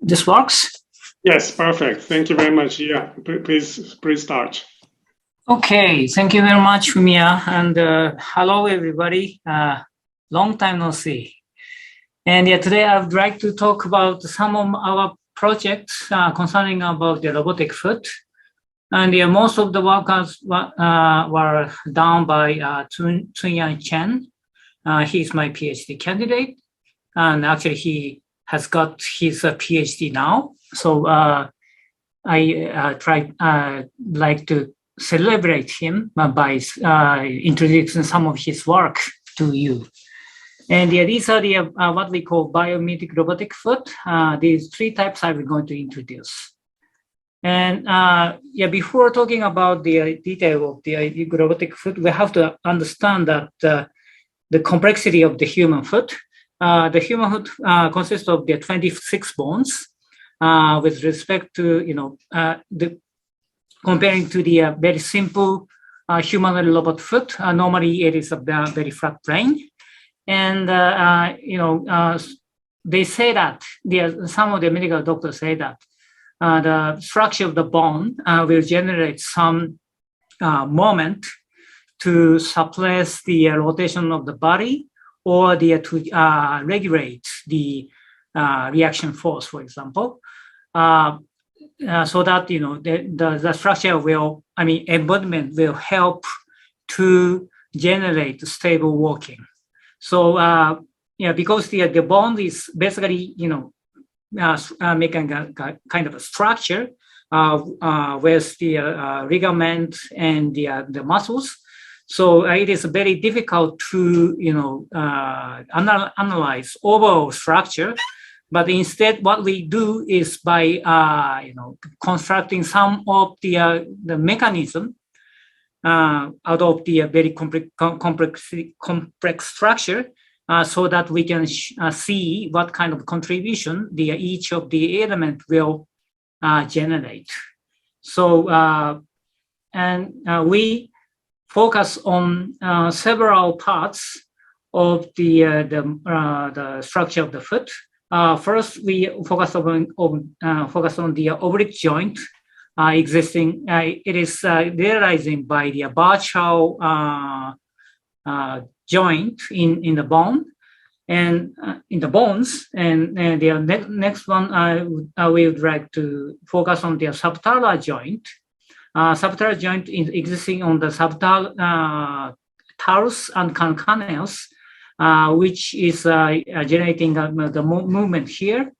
This works? Yes, perfect. Thank you very much. Yeah, please start. Okay, thank you very much, Mia, and hello, everybody. Long time no see. And today I would like to talk about some of our projects concerning about the robotic foot. And most of the workers were done by Tsun-Yan Chen. He's my PhD candidate, and actually he has got his PhD now. So I like to celebrate him by introducing some of his work to you. And these are the what we call biomimetic robotic foot. These three types I'm going to introduce. And before talking about the detail of the robotic foot, we have to understand that the complexity of the human foot. The human foot consists of the 26 bones. With respect to comparing to the very simple humanoid robot foot, normally it is a very flat plane, and they say that some of the medical doctors say that the structure of the bone will generate some moment to suppress the rotation of the body or to regulate the reaction force, for example. So that the structure will, embodiment will help to generate stable walking. So because the bond is basically making a kind of a structure with the ligament and the muscles. So it is very difficult to analyze overall structure. But instead, what we do is by constructing some of the mechanism out of the very complex structure, so that we can see what kind of contribution each of the element will generate. So we focus on several parts of the structure of the foot. First, we focus on the oblique joint existing. It is realizing by the virtual joint in the bone and in the bones. And the next one, we would like to focus on the subtalar joint. Subtalar joint is existing on the subtalus and calcaneus, which is generating the movement here.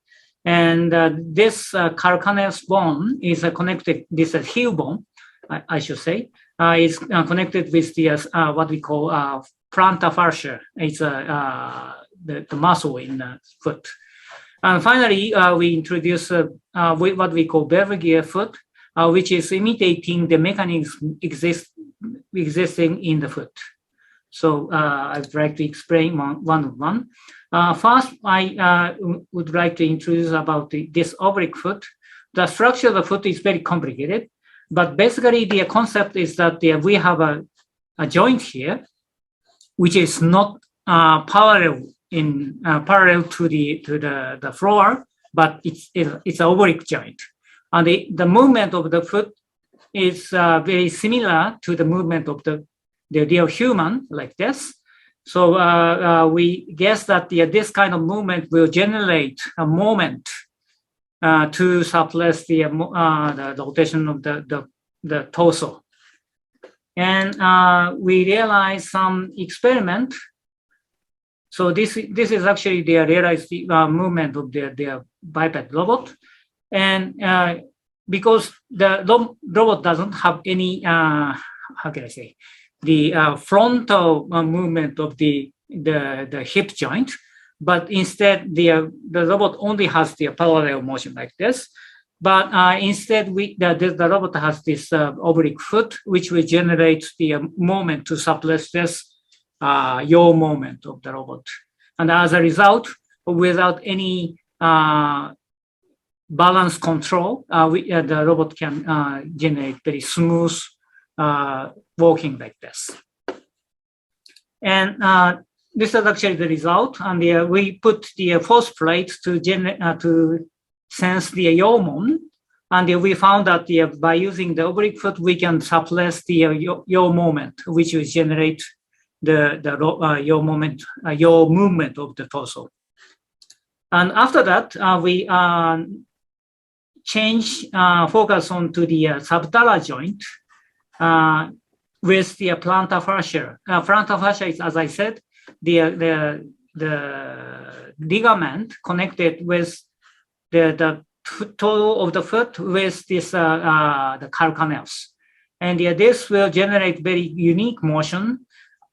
And this calcaneus bone is connected, this is heel bone, I should say, is connected with the what we call plantar fascia. It's the muscle in the foot. And finally, we introduce what we call bevel foot, which is imitating the mechanism existing in the foot. So I'd like to explain one. First, I would like to introduce about this oblique foot. The structure of the foot is very complicated, but basically the concept is that we have a joint here, which is not parallel to the floor, but it's an oblique joint, and the movement of the foot is very similar to the movement of the real human, like this. So we guess that this kind of movement will generate a moment to suppress the rotation of the torso. And we realized some experiment. So this is actually the realized movement of the biped robot. And because the robot doesn't have any, how can I say, the frontal movement of the hip joint, but instead the robot only has the parallel motion like this. But instead, the robot has this oblique foot, which will generate the moment to suppress this yaw moment of the robot. And as a result, without any balance control, the robot can generate very smooth walking like this. And this is actually the result. And we put the force plate to sense the yaw moment. And we found that by using the oblique foot, we can suppress the yaw moment, which will generate the yaw movement of the torso. And after that, we change focus onto the subtalar joint with the plantar fascia. Plantar fascia is, as I said, the ligament connected with the toe of the foot with this the calcaneus, and this will generate very unique motion,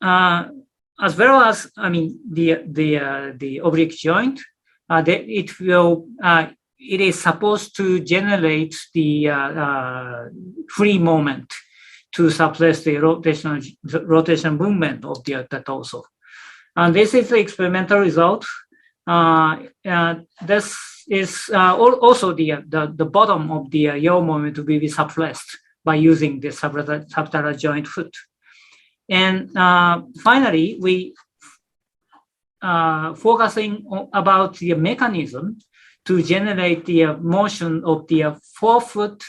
as well as the oblique joint. It is supposed to generate the free moment to suppress the rotation movement of the torso. And this is the experimental result. This is also the bottom of the yaw moment will be suppressed by using the subtalar joint foot. And finally, we focusing about the mechanism to generate the motion of the forefoot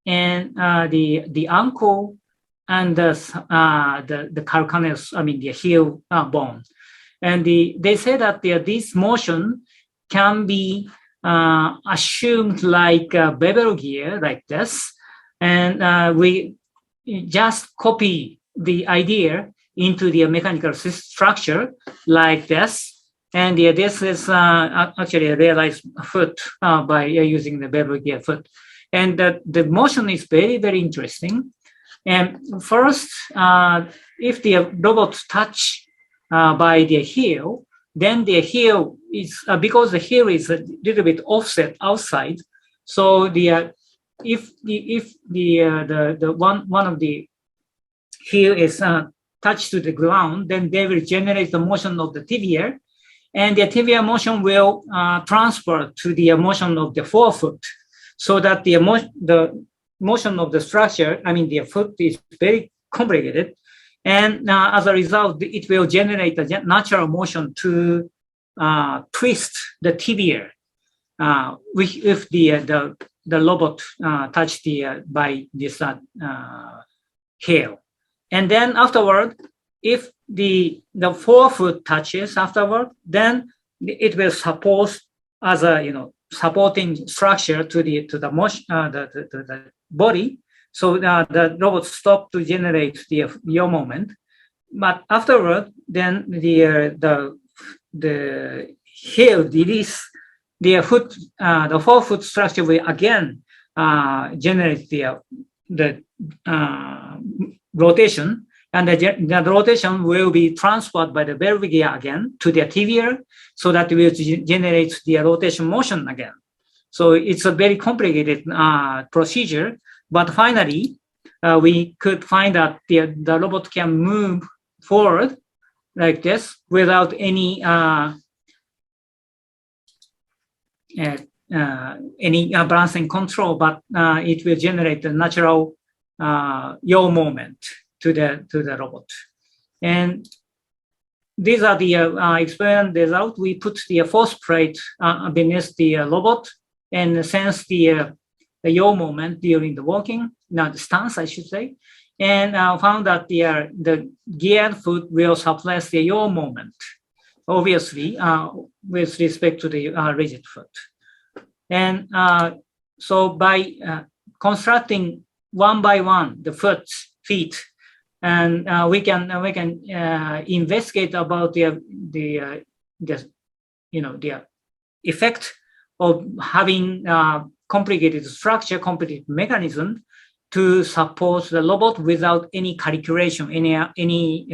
and the ankle and the calcaneus, the heel bone. And they say that this motion can be assumed like a bevel gear, like this. And we just copy the idea into the mechanical structure like this. And this is actually a realized foot by using the bevel gear foot. And the motion is very, very interesting. And first, if the robot touch by the heel, then the heel is, because the heel is a little bit offset outside. So if the one of the heel is touched to the ground, then they will generate the motion of the tibia, and the tibia motion will transfer to the motion of the forefoot, so that the motion of the structure, the foot is very complicated. And as a result, it will generate a natural motion to twist the tibia, if the robot touched by this heel. And then afterward, if the forefoot touches afterward, then it will support as a supporting structure to the motion, the body. So the robot stopped to generate the yaw moment, but afterward, then the heel release the foot, the forefoot structure will again generate the rotation, and the rotation will be transferred by the bevel gear again to the tibia, so that it will generate the rotation motion again. So it's a very complicated procedure. But finally, we could find that the robot can move forward like this without any balancing control, but it will generate a natural yaw moment to the robot. And these are the experiment results. We put the force plate beneath the robot and sense the yaw moment during the walking, the stance, I should say, and found that the geared foot will suppress the yaw moment, obviously, with respect to the rigid foot. And so by constructing one by one the feet, and we can investigate about the effect of having complicated structure, complicated mechanism to support the robot without any calculation, any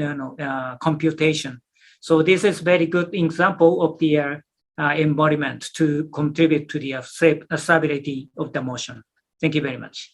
computation. So this is very good example of the embodiment to contribute to the stability of the motion. Thank you very much.